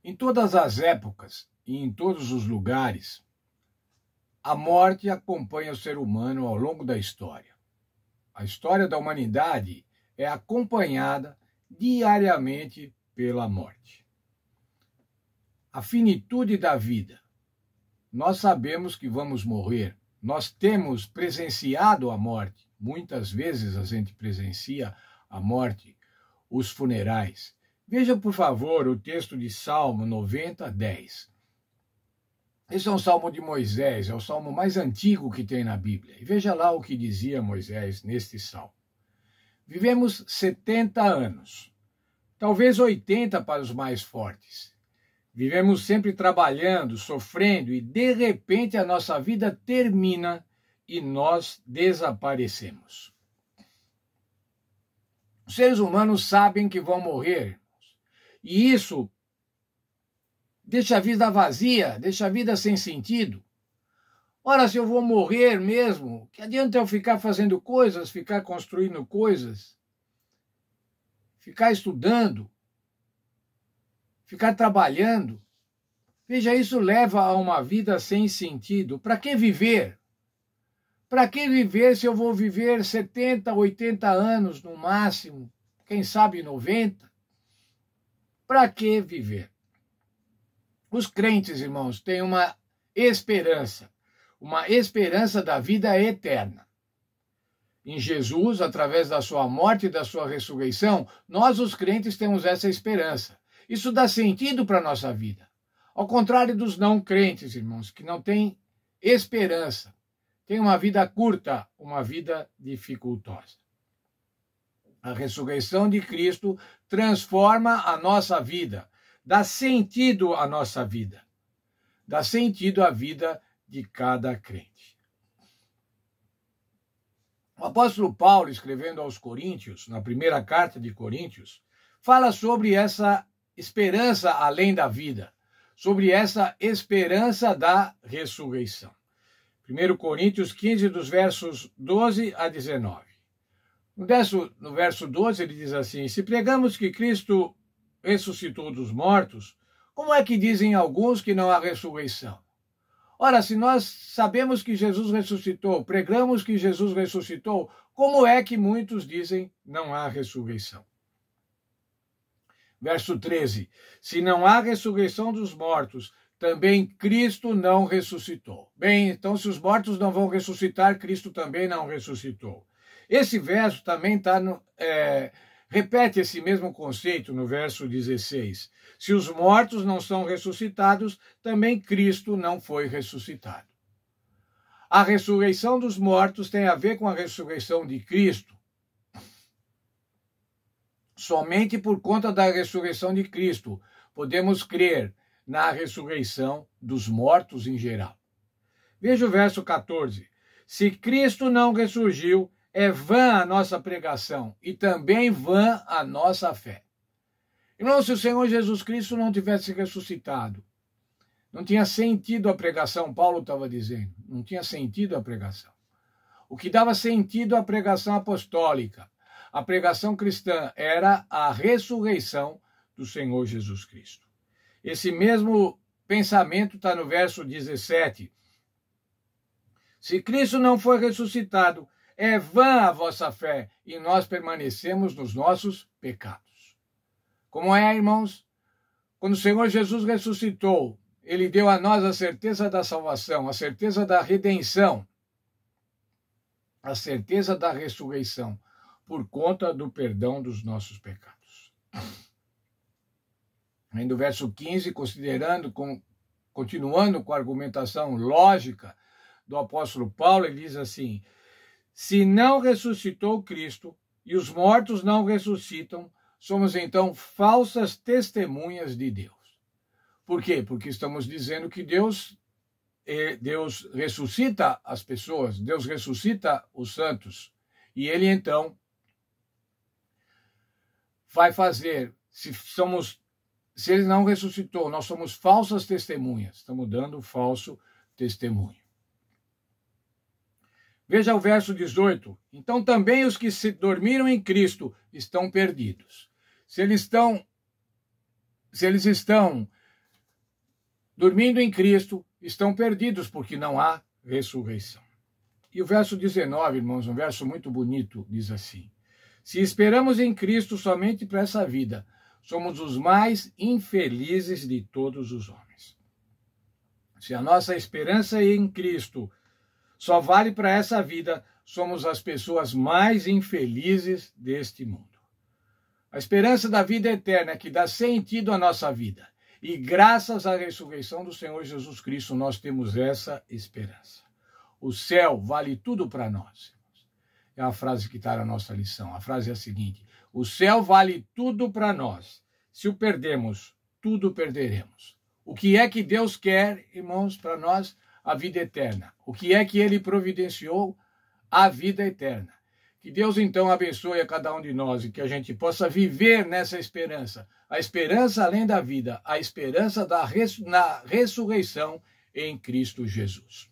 Em todas as épocas e em todos os lugares, a morte acompanha o ser humano ao longo da história. A história da humanidade é acompanhada diariamente pela morte. A finitude da vida. Nós sabemos que vamos morrer. Nós temos presenciado a morte. Muitas vezes a gente presencia a morte, os funerais. Veja, por favor, o texto de Salmo 90, 10. Esse é um salmo de Moisés, é o salmo mais antigo que tem na Bíblia. E veja lá o que dizia Moisés neste salmo. Vivemos 70 anos, talvez 80 para os mais fortes. Vivemos sempre trabalhando, sofrendo e, de repente, a nossa vida termina e nós desaparecemos. Os seres humanos sabem que vão morrer. E isso deixa a vida vazia, deixa a vida sem sentido. Ora, se eu vou morrer mesmo, que adianta eu ficar fazendo coisas, ficar construindo coisas, ficar estudando, ficar trabalhando? Veja, isso leva a uma vida sem sentido. Para que viver? Para que viver se eu vou viver 70, 80 anos no máximo, quem sabe 90? Para que viver? Os crentes, irmãos, têm uma esperança da vida eterna. Em Jesus, através da sua morte e da sua ressurreição, nós, os crentes, temos essa esperança. Isso dá sentido para a nossa vida. Ao contrário dos não crentes, irmãos, que não têm esperança, têm uma vida curta, uma vida dificultosa. A ressurreição de Cristo transforma a nossa vida, dá sentido à nossa vida, dá sentido à vida de cada crente. O apóstolo Paulo, escrevendo aos Coríntios, na primeira carta de Coríntios, fala sobre essa esperança além da vida, sobre essa esperança da ressurreição. 1 Coríntios 15, dos versos 12 a 19. No verso 12, ele diz assim: se pregamos que Cristo ressuscitou dos mortos, como é que dizem alguns que não há ressurreição? Ora, se nós sabemos que Jesus ressuscitou, pregamos que Jesus ressuscitou, como é que muitos dizem não há ressurreição? Verso 13, se não há ressurreição dos mortos, também Cristo não ressuscitou. Bem, então se os mortos não vão ressuscitar, Cristo também não ressuscitou. Esse verso também repete esse mesmo conceito no verso 16. Se os mortos não são ressuscitados, também Cristo não foi ressuscitado. A ressurreição dos mortos tem a ver com a ressurreição de Cristo. Somente por conta da ressurreição de Cristo podemos crer na ressurreição dos mortos em geral. Veja o verso 14. Se Cristo não ressurgiu, é vã a nossa pregação e também vã a nossa fé. Irmão, se o Senhor Jesus Cristo não tivesse ressuscitado, não tinha sentido a pregação, Paulo estava dizendo, não tinha sentido a pregação. O que dava sentido à pregação apostólica, a pregação cristã, era a ressurreição do Senhor Jesus Cristo. Esse mesmo pensamento está no verso 17. Se Cristo não foi ressuscitado, é vã a vossa fé e nós permanecemos nos nossos pecados. Como é, irmãos? Quando o Senhor Jesus ressuscitou, ele deu a nós a certeza da salvação, a certeza da redenção, a certeza da ressurreição, por conta do perdão dos nossos pecados. Ainda o verso 15, continuando com a argumentação lógica do apóstolo Paulo, ele diz assim: se não ressuscitou Cristo e os mortos não ressuscitam, somos então falsas testemunhas de Deus. Por quê? Porque estamos dizendo que Deus ressuscita as pessoas, Deus ressuscita os santos, e ele então vai fazer, se ele não ressuscitou, nós somos falsas testemunhas, estamos dando falso testemunho. Veja o verso 18. Então também os que se dormiram em Cristo estão perdidos. Se eles estão dormindo em Cristo, estão perdidos, porque não há ressurreição. E o verso 19, irmãos, um verso muito bonito, diz assim: se esperamos em Cristo somente para essa vida, somos os mais infelizes de todos os homens. Se a nossa esperança em Cristo só vale para essa vida, somos as pessoas mais infelizes deste mundo. A esperança da vida eterna é que dá sentido à nossa vida. E graças à ressurreição do Senhor Jesus Cristo, nós temos essa esperança. O céu vale tudo para nós. É a frase que está na nossa lição. A frase é a seguinte: o céu vale tudo para nós. Se o perdemos, tudo perderemos. O que é que Deus quer, irmãos, para nós? A vida eterna. O que é que Ele providenciou? A vida eterna. Que Deus, então, abençoe a cada um de nós e que a gente possa viver nessa esperança. A esperança além da vida, a esperança na ressurreição em Cristo Jesus.